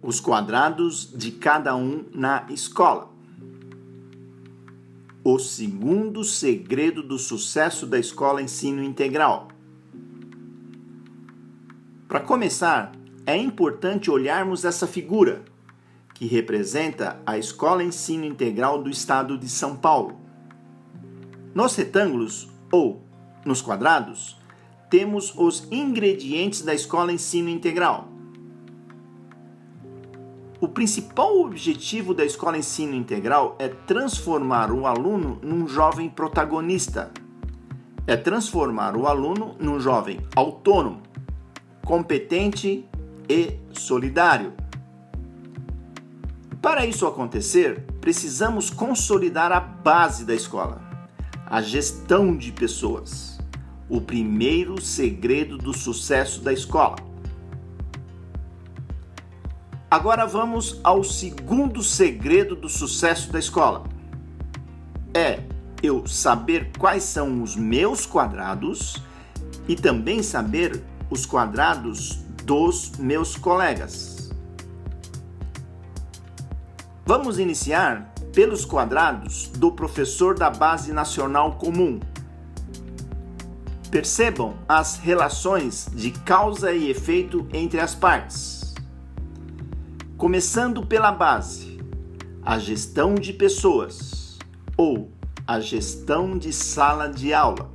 Os quadrados de cada um na escola. O segundo segredo do sucesso da escola ensino integral. Para começar, é importante olharmos essa figura, que representa a Escola Ensino Integral do Estado de São Paulo. Nos retângulos, ou nos quadrados, temos os ingredientes da Escola Ensino Integral. O principal objetivo da Escola Ensino Integral é transformar o aluno num jovem protagonista. É transformar o aluno num jovem autônomo, competente e solidário. Para isso acontecer, precisamos consolidar a base da escola, a gestão de pessoas, o primeiro segredo do sucesso da escola. Agora vamos ao segundo segredo do sucesso da escola. É eu saber quais são os meus quadrados e também saber os quadrados dos meus colegas. Vamos iniciar pelos quadrados do professor da Base Nacional Comum. Percebam as relações de causa e efeito entre as partes. Começando pela base, a gestão de pessoas ou a gestão de sala de aula.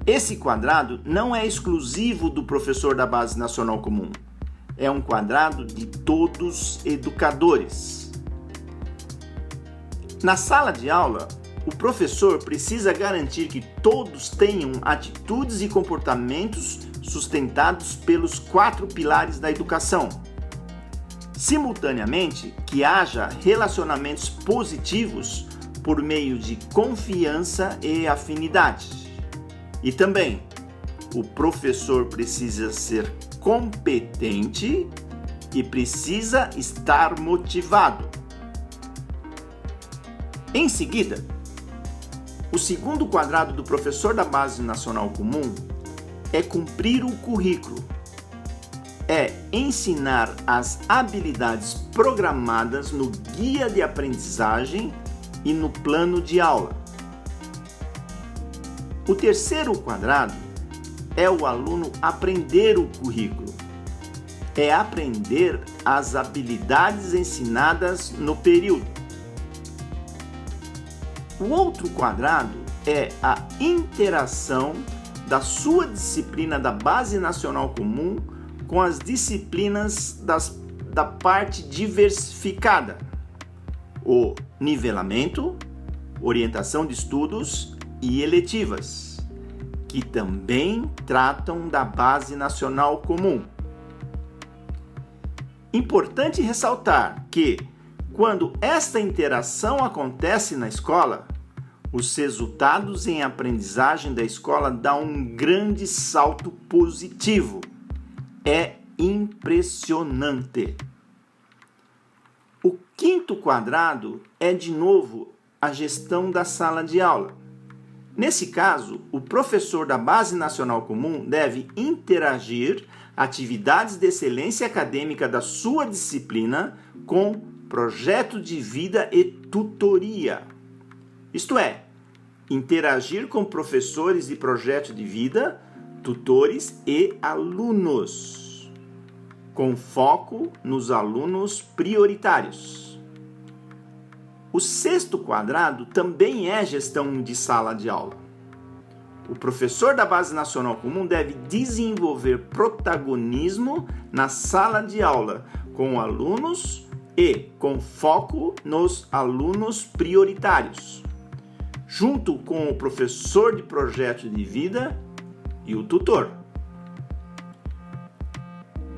Esse quadrado não é exclusivo do professor da Base Nacional Comum. É um quadrado de todos educadores. Na sala de aula, o professor precisa garantir que todos tenham atitudes e comportamentos sustentados pelos 4 pilares da educação. Simultaneamente, que haja relacionamentos positivos por meio de confiança e afinidade. E também, o professor precisa ser competente e precisa estar motivado. Em seguida, o segundo quadrado do professor da Base Nacional Comum é cumprir o currículo. É ensinar as habilidades programadas no guia de aprendizagem e no plano de aula. O terceiro quadrado é o aluno aprender o currículo. É aprender as habilidades ensinadas no período. O outro quadrado é a interação da sua disciplina da Base Nacional Comum com as disciplinas da parte diversificada. O nivelamento, orientação de estudos e eletivas, que também tratam da Base Nacional Comum. Importante ressaltar que, quando esta interação acontece na escola, os resultados em aprendizagem da escola dão um grande salto positivo. É impressionante. O quinto quadrado é, de novo, a gestão da sala de aula. Nesse caso, o professor da Base Nacional Comum deve interagir atividades de excelência acadêmica da sua disciplina com projeto de vida e tutoria. Isto é, interagir com professores de projeto de vida, tutores e alunos, com foco nos alunos prioritários. O sexto quadrado também é gestão de sala de aula. O professor da Base Nacional Comum deve desenvolver protagonismo na sala de aula com alunos e com foco nos alunos prioritários, junto com o professor de projeto de vida e o tutor.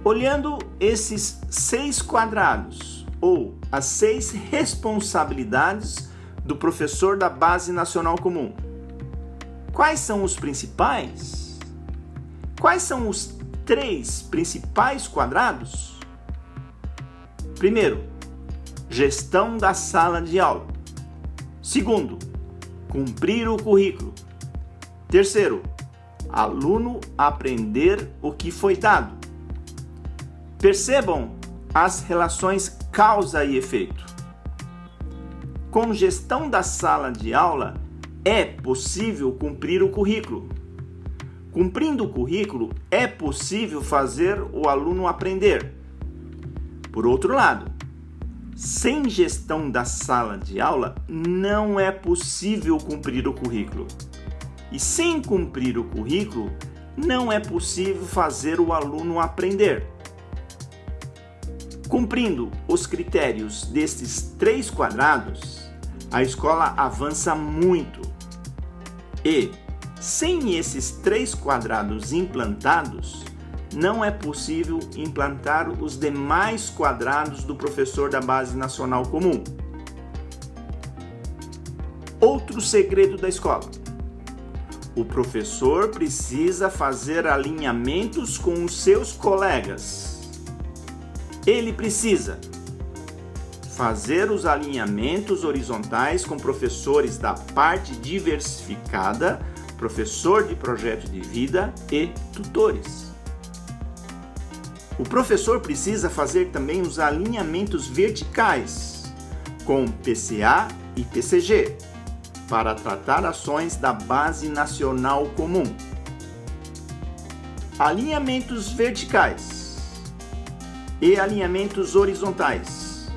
Olhando esses 6 quadrados, ou as 6 responsabilidades do professor da Base Nacional Comum, quais são os principais? Quais são os 3 principais quadrados? Primeiro, gestão da sala de aula. Segundo, cumprir o currículo. Terceiro, aluno aprender o que foi dado. Percebam as relações causa e efeito. Com gestão da sala de aula, é possível cumprir o currículo. Cumprindo o currículo, é possível fazer o aluno aprender. Por outro lado, sem gestão da sala de aula, não é possível cumprir o currículo. E sem cumprir o currículo, não é possível fazer o aluno aprender. Cumprindo os critérios destes 3 quadrados, a escola avança muito. E, sem esses 3 quadrados implantados, não é possível implantar os demais quadrados do professor da Base Nacional Comum. Outro segredo da escola: o professor precisa fazer alinhamentos com os seus colegas. Ele precisa fazer os alinhamentos horizontais com professores da parte diversificada, professor de projeto de vida e tutores. O professor precisa fazer também os alinhamentos verticais com PCA e PCG para tratar ações da Base Nacional Comum. Alinhamentos verticais e alinhamentos horizontais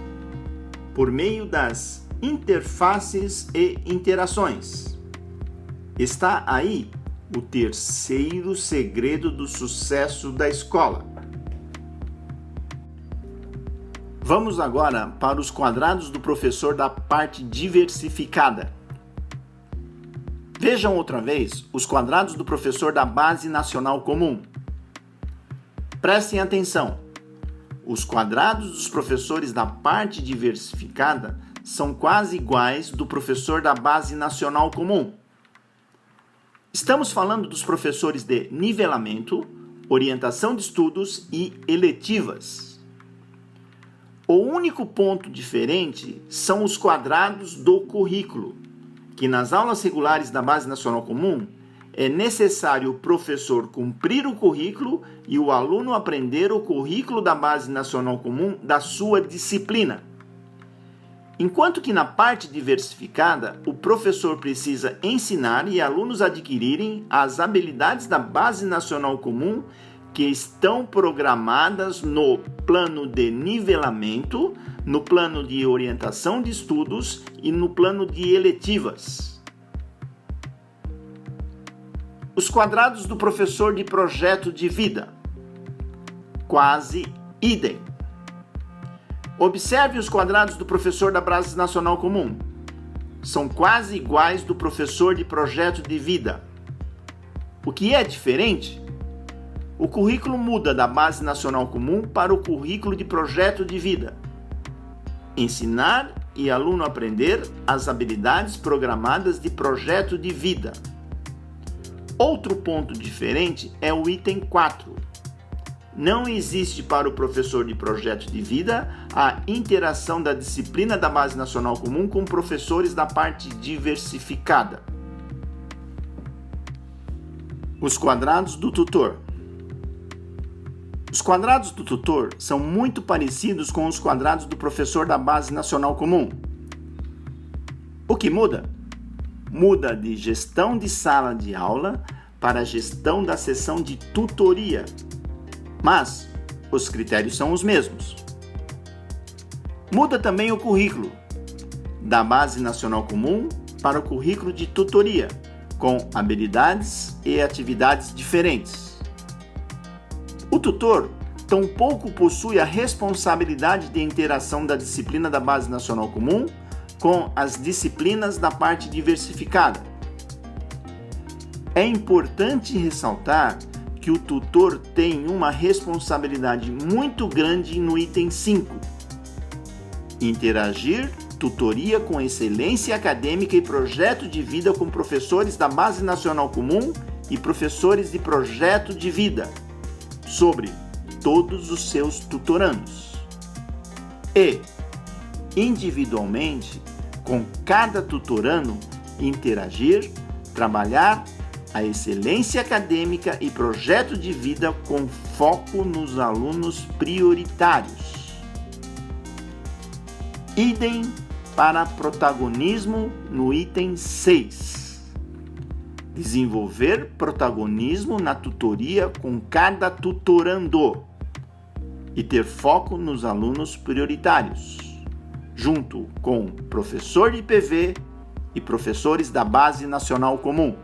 por meio das interfaces e interações. Está aí o terceiro segredo do sucesso da escola. Vamos agora para os quadrados do professor da parte diversificada. Vejam outra vez os quadrados do professor da Base Nacional Comum. Prestem atenção. Os quadrados dos professores da parte diversificada são quase iguais do professor da Base Nacional Comum. Estamos falando dos professores de nivelamento, orientação de estudos e eletivas. O único ponto diferente são os quadrados do currículo, que nas aulas regulares da Base Nacional Comum é necessário o professor cumprir o currículo e o aluno aprender o currículo da Base Nacional Comum da sua disciplina. Enquanto que na parte diversificada, o professor precisa ensinar e alunos adquirirem as habilidades da Base Nacional Comum que estão programadas no plano de nivelamento, no plano de orientação de estudos e no plano de eletivas. Os quadrados do professor de projeto de vida. Quase idem. Observe os quadrados do professor da Base Nacional Comum. São quase iguais do professor de projeto de vida. O que é diferente? O currículo muda da Base Nacional Comum para o currículo de projeto de vida. Ensinar e aluno aprender as habilidades programadas de projeto de vida. Outro ponto diferente é o item 4. Não existe para o professor de projeto de vida a interação da disciplina da Base Nacional Comum com professores da parte diversificada. Os quadrados do tutor. Os quadrados do tutor são muito parecidos com os quadrados do professor da Base Nacional Comum. O que muda? Muda de gestão de sala de aula para a gestão da sessão de tutoria, mas os critérios são os mesmos. Muda também o currículo, da Base Nacional Comum para o currículo de tutoria, com habilidades e atividades diferentes. O tutor tampouco possui a responsabilidade de interação da disciplina da Base Nacional Comum com as disciplinas da parte diversificada. É importante ressaltar que o tutor tem uma responsabilidade muito grande no item 5. Interagir, tutoria com excelência acadêmica e projeto de vida com professores da Base Nacional Comum e professores de projeto de vida, sobre todos os seus tutorandos. E, individualmente, com cada tutorando, interagir, trabalhar a excelência acadêmica e projeto de vida com foco nos alunos prioritários. Idem para protagonismo no item 6. Desenvolver protagonismo na tutoria com cada tutorando e ter foco nos alunos prioritários, junto com professor de PV e professores da Base Nacional Comum.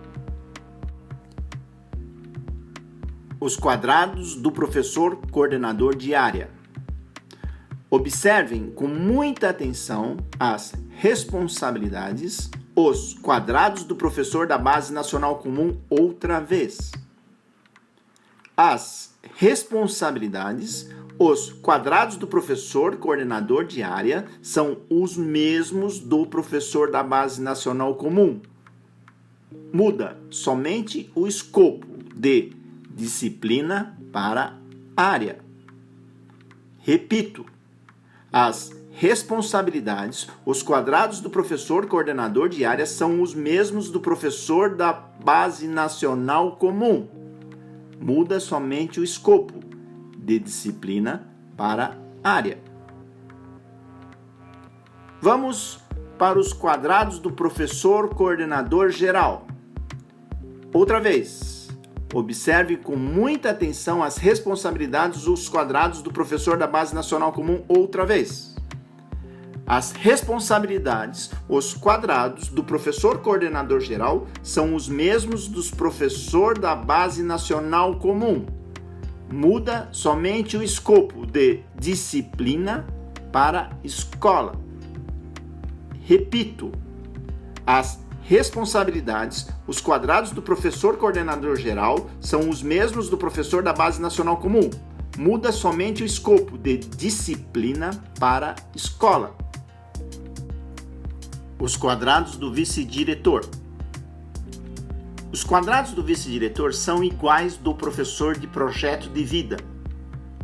Os quadrados do professor coordenador de área. Observem com muita atenção as responsabilidades, os quadrados do professor da Base Nacional Comum outra vez. As responsabilidades, os quadrados do professor coordenador de área são os mesmos do professor da Base Nacional Comum. Muda somente o escopo de disciplina para área. Repito, as responsabilidades, os quadrados do professor coordenador de área são os mesmos do professor da Base Nacional Comum. Muda somente o escopo de disciplina para área. Vamos para os quadrados do professor coordenador geral. Outra vez, observe com muita atenção as responsabilidades dos quadrados do professor da Base Nacional Comum outra vez. As responsabilidades, os quadrados do professor coordenador geral são os mesmos dos professor da Base Nacional Comum. Muda somente o escopo de disciplina para escola. Repito, as responsabilidades, os quadrados do professor coordenador geral são os mesmos do professor da Base Nacional Comum. Muda somente o escopo de disciplina para escola. Os quadrados do vice-diretor. Os quadrados do vice-diretor são iguais do professor de projeto de vida.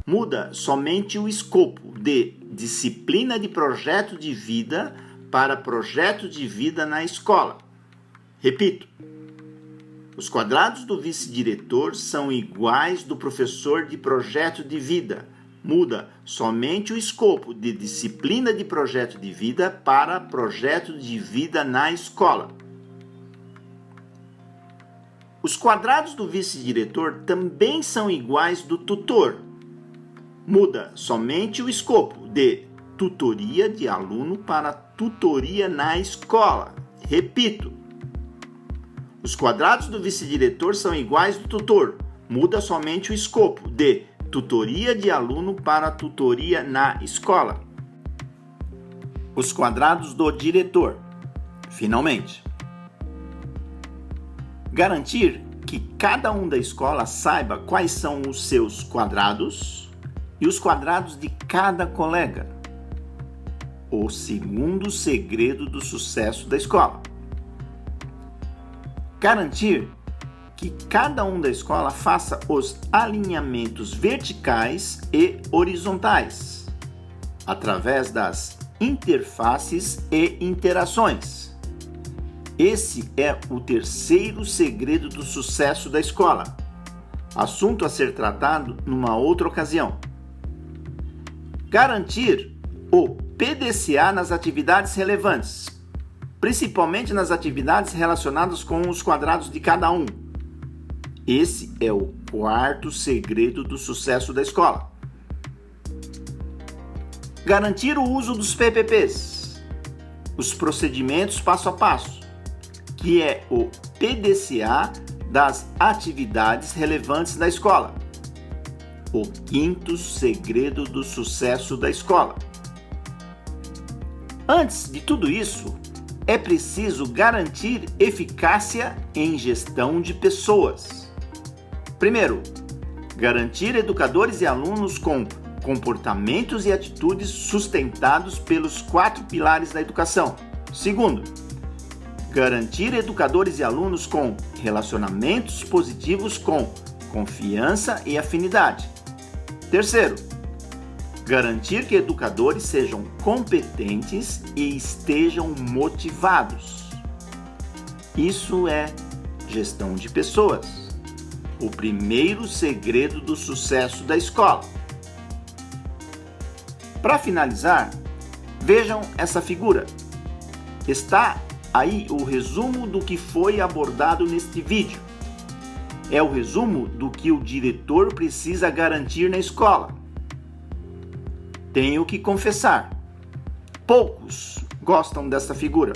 Muda somente o escopo de disciplina de projeto de vida para projeto de vida na escola. Repito, os quadrados do vice-diretor são iguais do professor de projeto de vida. Muda somente o escopo de disciplina de projeto de vida para projeto de vida na escola. Os quadrados do vice-diretor também são iguais do tutor. Muda somente o escopo de tutoria de aluno para tutoria na escola. Repito, os quadrados do vice-diretor são iguais do tutor. Muda somente o escopo de tutoria de aluno para tutoria na escola. Os quadrados do diretor. Finalmente, garantir que cada um da escola saiba quais são os seus quadrados e os quadrados de cada colega. O segundo segredo do sucesso da escola. Garantir que cada um da escola faça os alinhamentos verticais e horizontais, através das interfaces e interações. Esse é o terceiro segredo do sucesso da escola, assunto a ser tratado numa outra ocasião. Garantir o PDCA nas atividades relevantes, principalmente nas atividades relacionadas com os quadrados de cada um. Esse é o quarto segredo do sucesso da escola. Garantir o uso dos PPPs, os procedimentos passo a passo, que é o PDCA das atividades relevantes da escola. O quinto segredo do sucesso da escola. Antes de tudo isso, é preciso garantir eficácia em gestão de pessoas. Primeiro, garantir educadores e alunos com comportamentos e atitudes sustentados pelos 4 pilares da educação. Segundo, garantir educadores e alunos com relacionamentos positivos com confiança e afinidade. Terceiro, garantir que educadores sejam competentes e estejam motivados. Isso é gestão de pessoas, o primeiro segredo do sucesso da escola. Para finalizar, Vejam essa figura. Está aí o resumo do que foi abordado neste vídeo. É o resumo do que o diretor precisa garantir na escola. Tenho que confessar, poucos gostam dessa figura.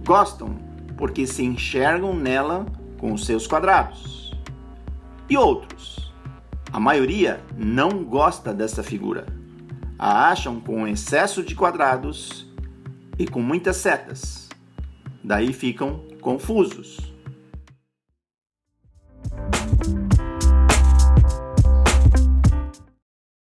Gostam porque se enxergam nela com os seus quadrados. E outros, a maioria, não gosta dessa figura. A acham com excesso de quadrados e com muitas setas. Daí ficam confusos.